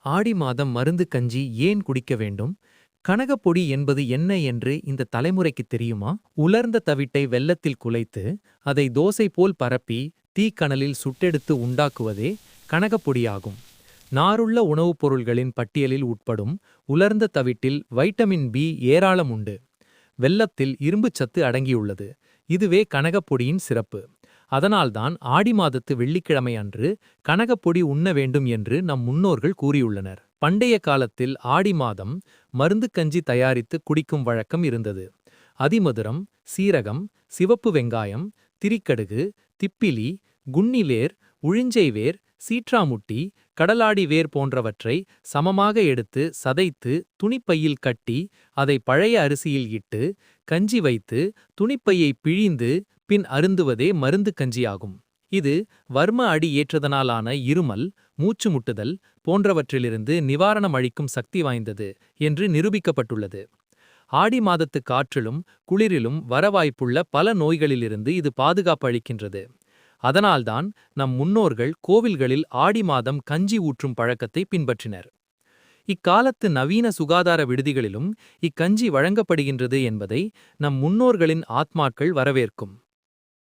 ஆடி மாதம் மருந்து கஞ்சி ஏன் குடிக்க வேண்டும்? கனகப்பொடி என்பது என்ன என்று இந்த தலைமுறைக்குத் தெரியுமா? உலர்ந்த தவிட்டை வெல்லத்தில் குலைத்து அதை தோசை போல் பரப்பி தீக்கனலில் சுட்டெடுத்து உண்டாக்குவதே கனகப்பொடியாகும். நாருள்ள உணவுப் பொருள்களின் பட்டியலில் உட்படும் உலர்ந்த தவிட்டில் வைட்டமின் பி ஏராளம் உண்டு. வெல்லத்தில் இரும்புச்சத்து அடங்கியுள்ளது. இதுவே கனகப்பொடியின் சிறப்பு. அதனால்தான் ஆடி மாதத்து வெள்ளிக்கிழமை அன்று கனகப்பொடி உண்ண வேண்டும் என்று நம் முன்னோர்கள் கூறியுள்ளனர். பண்டைய காலத்தில் ஆடி மாதம் மருந்து கஞ்சி தயாரித்து குடிக்கும் வழக்கம் இருந்தது. அதிமதுரம், சீரகம், சிவப்பு வெங்காயம், திரிக்கடுகு, திப்பிலி, குன்னிவேர், உழிஞ்சை வேர், சீற்றாமுட்டி, கடலாடி வேர் போன்றவற்றை சமமாக எடுத்து சதைத்து துணிப்பையில் கட்டி அதை பழைய அரிசியில் இட்டு கஞ்சி வைத்து துணிப்பையை பிழிந்து பின் அருந்துவதே மருந்து கஞ்சியாகும். இது வர்ம அடி ஏற்றதனாலான இருமல், மூச்சு முட்டுதல் போன்றவற்றிலிருந்து நிவாரணம் அளிக்கும் சக்தி வாய்ந்தது என்று நிரூபிக்கப்பட்டுள்ளது. ஆடி மாதத்து காற்றிலும் குளிரிலும் வரவாய்ப்புள்ள பல நோய்களிலிருந்து இது பாதுகாப்பு அளிக்கின்றது. அதனால்தான் நம் முன்னோர்கள் கோவில்களில் ஆடி மாதம் கஞ்சி ஊற்றும் பழக்கத்தை பின்பற்றினர். இக்காலத்து நவீன சுகாதார விடுதிகளிலும் இக்கஞ்சி வழங்கப்படுகின்றது என்பதை நம் முன்னோர்களின் ஆத்மாக்கள் வரவேற்கும்.